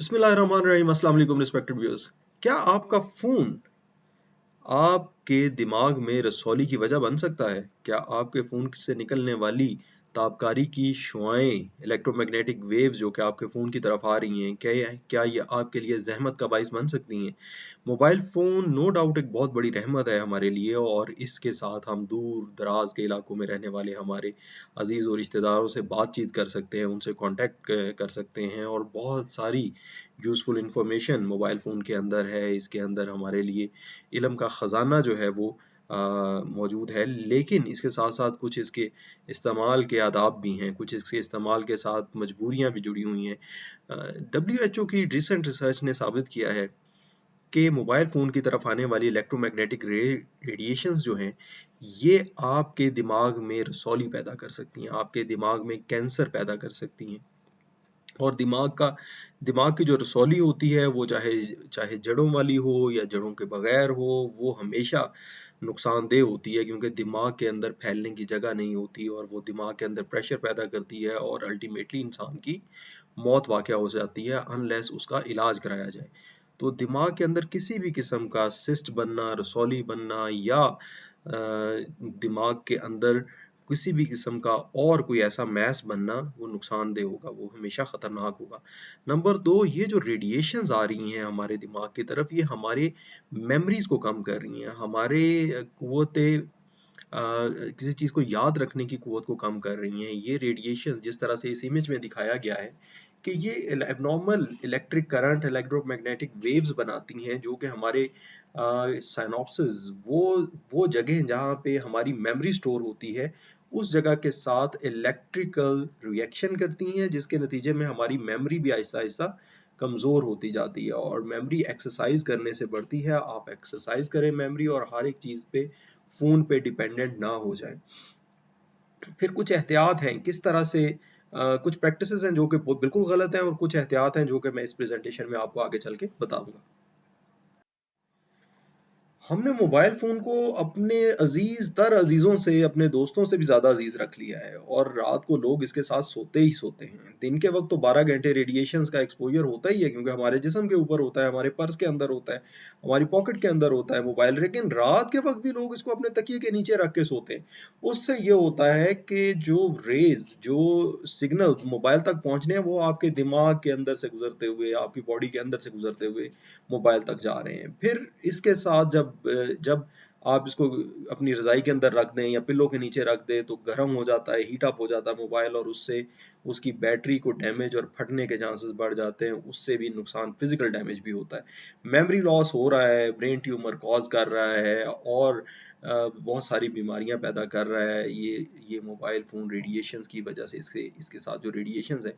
बिस्मिल्लाहिर्रहमानिर्रहीम। अस्सलाम वालेकुम रिस्पेक्टेड व्यूअर्स। क्या आपका फोन आपके दिमाग में रसौली की वजह बन सकता है? क्या आपके फ़ोन से निकलने वाली ताबकारी की शुआएँ, इलेक्ट्रोमैग्नेटिक वेव्स जो कि आपके फ़ोन की तरफ आ रही हैं, क्या ये आपके लिए ज़हमत का बाइस बन सकती हैं? मोबाइल फ़ोन नो डाउट एक बहुत बड़ी रहमत है हमारे लिए और इसके साथ हम दूर-दराज़ के इलाकों में रहने वाले हमारे अज़ीज़ और रिश्तेदारों से बातचीत कर सकते हैं, उनसे कॉन्टैक्ट कर सकते हैं और बहुत सारी यूज़फुल इन्फॉर्मेशन मोबाइल फ़ोन के अंदर है। इसके अंदर हमारे लिए इल्म का ख़जाना जो है वो मौजूद है, लेकिन इसके साथ-साथ कुछ इसके इस्तेमाल के आदाब भी हैं, कुछ इसके इस्तेमाल के साथ मजबूरियाँ भी जुड़ी हुई हैं। डब्ल्यूएचओ की रिसेंट रिसर्च ने साबित किया है कि मोबाइल फ़ोन की तरफ आने वाली इलेक्ट्रोमैग्नेटिक रेडिएशंस जो हैं, ये आपके दिमाग में रसौली पैदा कर सकती हैं, आपके दिमाग में कैंसर पैदा कर सकती हैं। और दिमाग की जो रसौली होती है वो चाहे चाहे जड़ों वाली हो या जड़ों के बगैर हो, वो हमेशा नुकसानदेह होती है क्योंकि दिमाग के अंदर फैलने की जगह नहीं होती और वो दिमाग के अंदर प्रेशर पैदा करती है और अल्टीमेटली इंसान की मौत वाक़या हो जाती है अनलेस उसका इलाज कराया जाए। तो दिमाग के अंदर किसी भी किस्म का सिस्ट बनना, रसौली बनना या दिमाग के अंदर किसी भी किस्म का और कोई ऐसा मैस बनना वो नुकसानदेह होगा, वो हमेशा ख़तरनाक होगा। नंबर 2, ये जो रेडिएशंस आ रही हैं हमारे दिमाग की तरफ, ये हमारे मेमोरीज़ को कम कर रही हैं, हमारे किसी चीज़ को याद रखने की क़ुव्वत को कम कर रही हैं। ये रेडिएशंस जिस तरह से इस इमेज में दिखाया गया है कि ये abnormal electric current, electromagnetic waves बनाती हैं जो कि हमारे सिनैप्सेस वो जगह जहाँ पे हमारी मेमोरी स्टोर होती है, उस जगह के साथ इलेक्ट्रिकल रिएक्शन करती हैं जिसके नतीजे में हमारी मेमोरी भी आहिस्ता-आहिस्ता कमज़ोर होती जाती है और मेमोरी एक्सरसाइज़ करने से बढ़ती है। आप एक्सरसाइज़ करें मेमोरी और हर एक चीज़ पे फ़ोन पे डिपेंडेंट ना हो जाएँ। फिर कुछ एहतियात हैं किस तरह से कुछ प्रैक्टिसेस हैं जो कि बिल्कुल गलत हैं और कुछ एहतियात हैं जो कि मैं इस प्रेजेंटेशन में आपको आगे चल के बताऊंगा। हमने मोबाइल फ़ोन को अपने अज़ीज़ तर अज़ीज़ों से, अपने दोस्तों से भी ज़्यादा अज़ीज़ रख लिया है और रात को लोग इसके साथ सोते ही सोते हैं। दिन के वक़्त तो 12 घंटे रेडिएशंस का एक्सपोज़र होता ही है क्योंकि हमारे जिस्म के ऊपर होता है, हमारे पर्स के अंदर होता है, हमारी पॉकेट के अंदर होता है मोबाइल। लेकिन रात के वक़्त भी लोग इसको अपने तकिए के नीचे रख के सोते हैं। उससे ये होता है कि जो रेज़, जो सिग्नल्स मोबाइल तक पहुँचने हैं, वो आपके दिमाग के अंदर से गुज़रते हुए, आपकी बॉडी के अंदर से गुज़रते हुए मोबाइल तक जा रहे हैं। फिर इसके साथ जब आप इसको अपनी रज़ाई के अंदर रख दें या पिल्लो के नीचे रख दें तो गर्म हो जाता है, हीट अप हो जाता है मोबाइल और उससे उसकी बैटरी को डैमेज और फटने के चांसेस बढ़ जाते हैं, उससे भी नुकसान फिज़िकल डैमेज भी होता है। मेमोरी लॉस हो रहा है, ब्रेन ट्यूमर कॉज़ कर रहा है और बहुत सारी बीमारियाँ पैदा कर रहा है ये मोबाइल फ़ोन रेडिएशंस की वजह से इसके साथ जो रेडिएशंस हैं।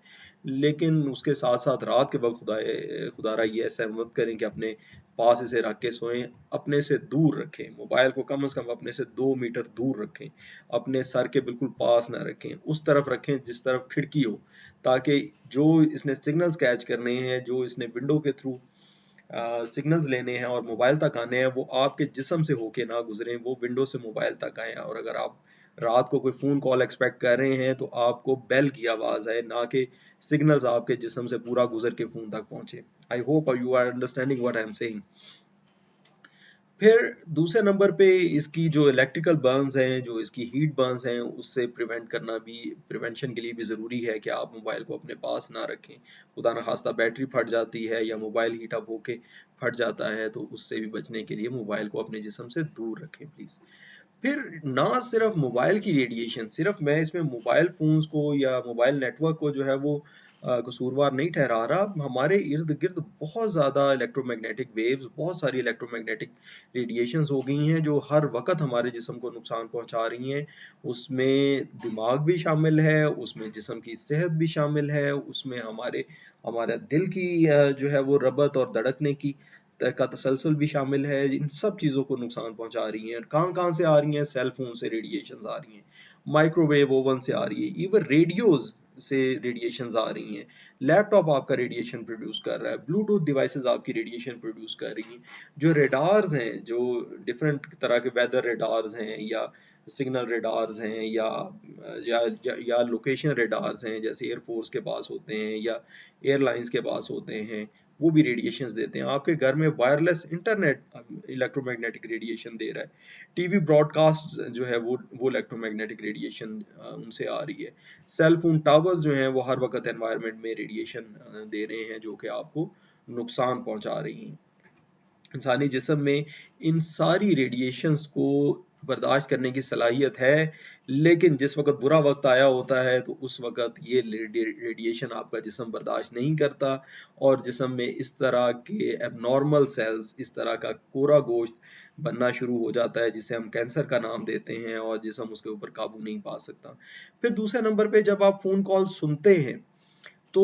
लेकिन उसके साथ-साथ रात के वक़्त खुदारा ये ऐसा मत करें कि अपने पास इसे रख के सोएं, अपने से दूर रखें, मोबाइल को कम से कम अपने से 2 मीटर दूर रखें, अपने सर के बिल्कुल पास ना रखें, उस तरफ रखें जिस तरफ खिड़की हो, ताकि जो इसने सिग्नल्स कैच करने हैं, जो इसने विंडो के थ्रू सिग्नल्स लेने हैं और मोबाइल तक आने हैं, वो आपके जिस्म से होके ना गुजरें, वो विंडो से मोबाइल तक आएँ और अगर आप रात को कोई फ़ोन कॉल एक्सपेक्ट कर रहे हैं तो आपको बेल की आवाज़ आए, ना कि सिग्नल्स आपके जिस्म से पूरा गुजर के फ़ोन तक पहुँचे। I hope you are understanding what I am saying. फिर दूसरे नंबर पे इसकी जो इलेक्ट्रिकल बर्न्स हैं, जो इसकी हीट बर्न्स हैं, उससे प्रिवेंशन के लिए भी ज़रूरी है कि आप मोबाइल को अपने पास ना रखें। खुदा न खास्ता बैटरी फट जाती है या मोबाइल हीट अप होके फट जाता है, तो उससे भी बचने के लिए मोबाइल को अपने जिस्म से दूर रखें प्लीज़। फिर ना सिर्फ मोबाइल की रेडिएशन, सिर्फ मैं इसमें मोबाइल फ़ोन्स को या मोबाइल नेटवर्क को जो है वो कसूरवार नहीं ठहरा रहा। हमारे इर्द-गिर्द बहुत ज़्यादा इलेक्ट्रोमैग्नेटिक वेव्स, बहुत सारी इलेक्ट्रोमैग्नेटिक रेडिएशंस हो गई हैं जो हर वक़्त हमारे जिस्म को नुकसान पहुँचा रही हैं। उसमें दिमाग भी शामिल है, उसमें जिस्म की सेहत भी शामिल है, उसमें हमारे दिल की जो है वो रबत और धड़कने की का तसलसल भी शामिल है। इन सब चीज़ों को नुकसान पहुँचा रही हैं। कहाँ-कहाँ से आ रही हैं? सेल फ़ोन से रेडिएशंस आ रही हैं, माइक्रोवेव ओवन से आ रही है, इवन रेडियोज़ से रेडिएशंस आ रही हैं। लैपटॉप आपका रेडिएशन प्रोड्यूस कर रहा है, ब्लूटूथ डिवाइसेज़ आपकी रेडिएशन प्रोड्यूस कर रही हैं। जो रेडार्स हैं, जो डिफरेंट तरह के वेदर रेडार्स हैं या सिग्नल रेडार्स हैं या लोकेशन रेडार्स हैं, जैसे एयर फोर्स के पास होते हैं या एयरलाइंस के पास होते हैं, वो भी रेडिएशंस देते हैं। आपके घर में वायरलेस इंटरनेट इलेक्ट्रोमैग्नेटिक रेडिएशन दे रहा है। टीवी ब्रॉडकास्ट जो है वो इलेक्ट्रोमैग्नेटिक रेडिएशन उनसे आ रही है। सेल फोन टावर्स जो हैं वो हर वक्त एनवायरनमेंट में रेडिएशन दे रहे हैं, जो कि आपको नुकसान पहुंचा रही हैं। इंसानी जिस्म में इन सारी रेडिएशंस को बर्दाश्त करने की सलाहियत है, लेकिन जिस वक्त बुरा वक्त आया होता है तो उस वक्त ये रेडिएशन आपका जिस्म बर्दाश्त नहीं करता और जिस्म में इस तरह के एबनॉर्मल सेल्स, इस तरह का कोरा गोश्त बनना शुरू हो जाता है, जिसे हम कैंसर का नाम देते हैं, और जिस्म उसके ऊपर काबू नहीं पा सकता। फिर दूसरे नंबर पे जब आप फ़ोन कॉल सुनते हैं तो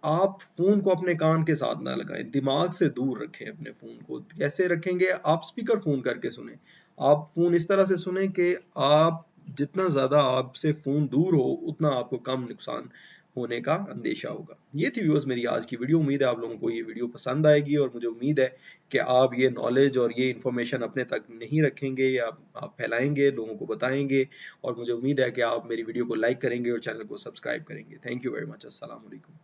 आप फ़ोन को अपने कान के साथ ना लगाएं, दिमाग से दूर रखें अपने फ़ोन को। कैसे रखेंगे? आप स्पीकर फ़ोन करके सुनें। आप फ़ोन इस तरह से सुनें कि आप जितना ज़्यादा आपसे फ़ोन दूर हो, उतना आपको कम नुकसान होने का अंदेशा होगा। ये थी व्यूअर्स मेरी आज की वीडियो। उम्मीद है आप लोगों को ये वीडियो पसंद आएगी और मुझे उम्मीद है कि आप ये नॉलेज और ये इन्फॉर्मेशन अपने तक नहीं रखेंगे, या आप फैलाएंगे, लोगों को बताएंगे, और मुझे उम्मीद है कि आप मेरी वीडियो को लाइक करेंगे और चैनल को सब्सक्राइब करेंगे। Thank you very much. अस्सलाम वालेकुम।